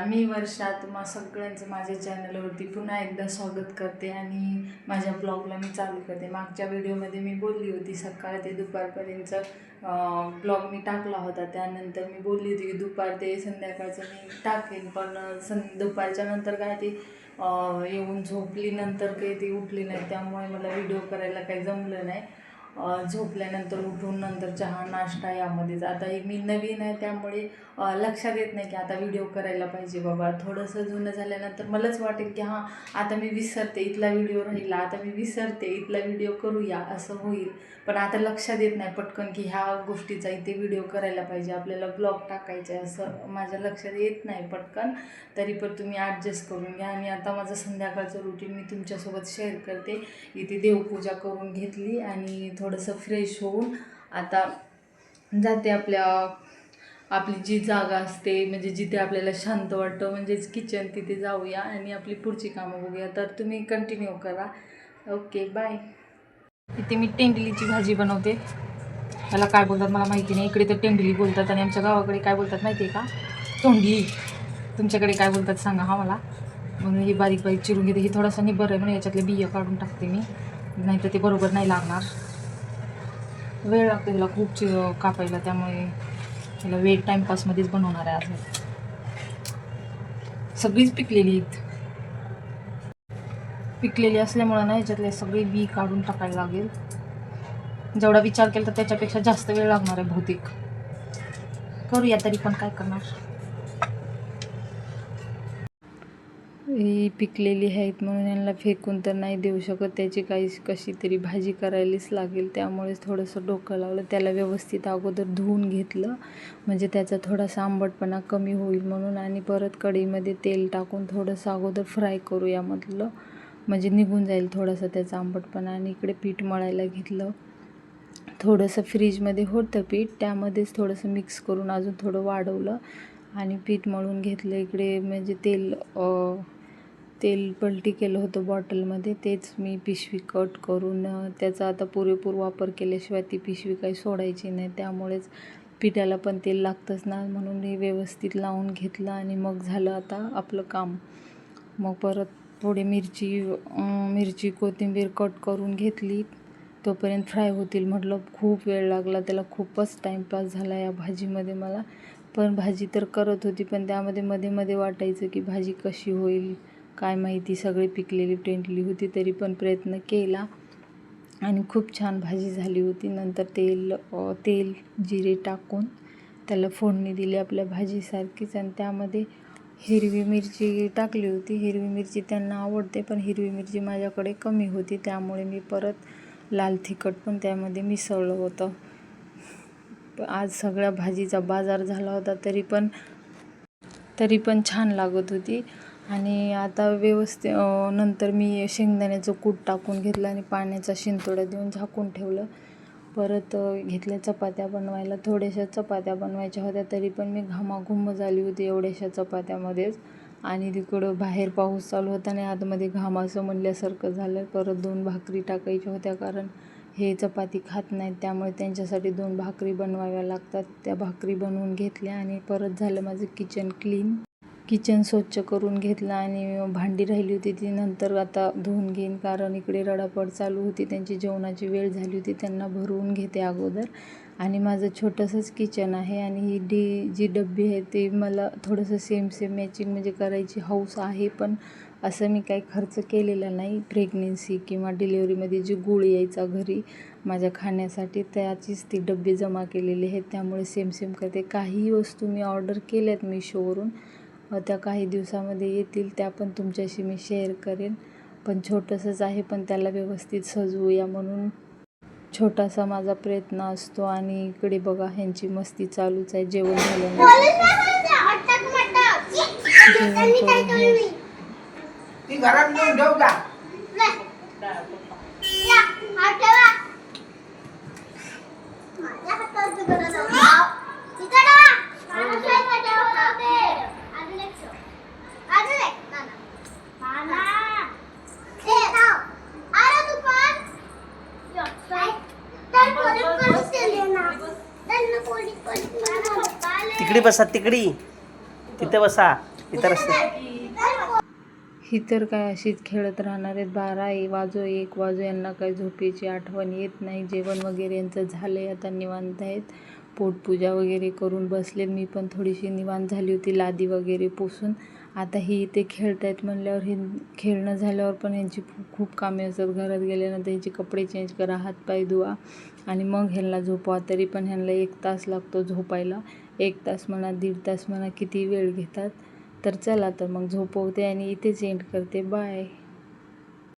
मी वर्षा तुम्हा सगळ्यांचं माझ्या चॅनलवरती पुन्हा एकदा स्वागत करते आणि माझ्या ब्लॉगला मी चालू करते. मागच्या व्हिडिओमध्ये मी बोलली होती सकाळ ते दुपारपर्यंत ब्लॉग मी टाकला होता. त्यानंतर मी बोलली होती की दुपार ते संध्याकाळचं मी टाकेन, पण दुपारच्या नंतर काय ते येऊन झोपली, नंतर काही ती उठली नाही, त्यामुळे मला व्हिडिओ करायला काही जमलं नाही. झोपल्यानंतर उठून नंतर चहा नाश्ता यामध्येच. आता मी नवीन आहे त्यामुळे लक्षात येत नाही की आता व्हिडिओ करायला पाहिजे बाबा. थोडंसं जुनं झाल्यानंतर मलाच वाटेल की हां आता मी विसरते, इथला व्हिडिओ राहिला, आता मी विसरते, इथला व्हिडिओ करूया, असं होईल. पण आता लक्षात येत नाही पटकन की ह्या गोष्टीचा इथे व्हिडिओ करायला पाहिजे, आपल्याला ब्लॉग टाकायचा आहे, असं माझ्या लक्षात येत नाही पटकन. तरी पण तुम्ही ॲडजस्ट करून घ्या. आणि आता माझं संध्याकाळचं रुटीन मी तुमच्यासोबत शेअर करते. इथे देवपूजा करून घेतली आणि थोडंसं फ्रेश होऊन आता जाते आपली जी जागा असते, म्हणजे जिथे आपल्याला शांत वाटतं, म्हणजेच किचन, तिथे जाऊया आणि आपली पुढची कामं बघूया. तर तुम्ही कंटिन्यू करा. Okay bye. इथे मी तेंडलीची भाजी बनवते. त्याला काय बोलतात मला माहिती नाही. इकडे तर तेंडली बोलतात आणि आमच्या गावाकडे काय बोलतात माहिती आहे का? तोंडली. तुमच्याकडे काय बोलतात सांगा हा मला. म्हणून ही बारीक बारीक चिरून घेते. ही थोडासा निबर आहे म्हणून याच्यातले बिया काढून टाकते मी, नाही तर ते बरोबर नाही लागणार. वेळ लागतो त्याला खूप कापायला, त्यामुळे त्याला वेळ टाईमपासमध्येच बनवणार आहे. आज सगळीच पिकलेली आहेत. पिकलेली असल्यामुळं ना याच्यातले सगळे बी काढून टाकायला लागेल. जेवढा विचार केला तर त्याच्यापेक्षा जास्त वेळ लागणार आहे बहुतेक. करूया, तरी पण काय करणार. ही पिकलेली आहेत म्हणून यांना फेकून तर नाही देऊ शकत, त्याची कशी तरी भाजी करायलाच लागेल. त्यामुळेच थोडंसं डोकं लावलं, त्याला व्यवस्थित अगोदर धुवून घेतलं म्हणजे त्याचा थोडासा आंबटपणा कमी होईल म्हणून. आणि परत कढईमध्ये तेल टाकून थोडंसं अगोदर फ्राय करूया म्हटलं, म्हणजे निघून जाईल थोडासा त्याचा आंबटपणा. आणि इकडे पीठ मळायला घेतलं. थोडंसं फ्रीजमध्ये होतं पीठ, त्यामध्येच थोडंसं मिक्स करून अजून थोडं वाढवलं आणि पीठ मळून घेतलं. इकडे म्हणजे तेल पलटी केलं होतं बॉटलमध्ये, तेच मी पिशवी कट करून त्याचा आता पुरेपूर वापर केल्याशिवाय ती पिशवी काही सोडायची नाही. त्यामुळेच पिठाला पण तेल लागतंच ना, म्हणून हे व्यवस्थित लावून घेतलं आणि मग झालं आता आपलं काम. मग परत थोडी मिरची कोथिंबीर कट करून घेतली, तोपर्यंत फ्राय होतील म्हटलं. खूप वेळ लागला त्याला, खूपच टाईमपास झाला या भाजीमध्ये मला. पण भाजी तर करत होती, पण त्यामध्ये मध्ये मध्ये वाटायचं की भाजी कशी होईल काय माहिती. सगळी पिकलेली टेंडली होती, तरी पण प्रयत्न केला आणि खूप छान भाजी झाली होती. नंतर तेल जिरे टाकून त्याला फोडणी दिली आपल्या भाजीसारखीच. आणि त्यामध्ये हिरवी मिरची टाकली होती. हिरवी मिरची त्यांना आवडते, पण हिरवी मिरची माझ्याकडे कमी होती, त्यामुळे मी परत लाल तिखट पण त्यामध्ये मिसळलं होतं. आज सगळ्या भाजीचा बाजार झाला होता, तरी पण छान लागत होती. आणि आता व्यवस्थित नंतर मी शेंगदाण्याचं कूट टाकून घेतलं आणि पाण्याचा शिंतोडा देऊन झाकून ठेवलं. परत घेतल्या चपात्या बनवायला. थोड्याशा चपात्या बनवायच्या होत्या, तरी पण मी घामाघूम झाली होती एवढ्याशा चपात्यामध्येच. आणि तिकडं बाहेर पाऊस चालू होता आणि आतमध्ये घामाचं म्हणल्यासारखं झालं. परत 2 भाकरी टाकायच्या होत्या, कारण हे चपाती खात नाहीत, त्यामुळे त्यांच्यासाठी 2 भाकरी बनवाव्या लागतात. त्या भाकरी बनवून घेतल्या आणि परत झालं माझं किचन क्लीन. किचन स्वच्छ करून घेतलं आणि भांडी राहिली होती ती नंतर आता धुवून घेईन, कारण इकडे रडापड चालू होती. त्यांची जेवणाची वेळ झाली होती, त्यांना भरवून घेते अगोदर. आणि माझं छोटंसंच किचन आहे आणि ही जी डब्बी आहे ते मला थोडंसं सेम मॅचिंग म्हणजे करायची हौस आहे, पण असं मी काही खर्च केलेला नाही. प्रेग्नेन्सी किंवा डिलिव्हरीमध्ये जी गुळ यायचा घरी माझ्या खाण्यासाठी, त्याचीच ती डब्बी जमा केलेली आहे, त्यामुळे सेम करते. काही वस्तू मी ऑर्डर केल्यात मिशोवरून, त्या काही दिवसामध्ये येतील, त्या पण तुमच्याशी मी शेअर करेन. पण छोटंसंच आहे, पण त्याला व्यवस्थित सजवूया म्हणून छोटासा माझा प्रयत्न असतो. आणि इकडे बघा ह्यांची मस्ती चालूच आहे. जेवण झालं तिकडे बसा, तिथे बसा. इतर असतं. ही तर काय अशीच खेळत राहणार आहेत. 12 वाजो 1 वाजो यांना काही झोपेची आठवण येत नाही. जेवण वगैरे यांचं झालं आहे, आता निवांत आहेत. पोटपूजा वगैरे करून बसले. मी पण थोडीशी निवांत झाली होती लादी वगैरे पुसून. आता ही इथे खेळत आहेत म्हणल्यावर हे खेळणं झाल्यावर पण यांची खूप कामे असतात. घरात गेल्यानंतर यांचे कपडे चेंज करा, हातपाय धुवा आणि मग ह्यांना झोपवा. तरी पण ह्यांना 1 तास लागतो झोपायला. 1 तास म्हणा 1.5 तास म्हणा किती वेळ घेतात. तर चला तर मग झोपवते आणि इथेच एंड करते. बाय.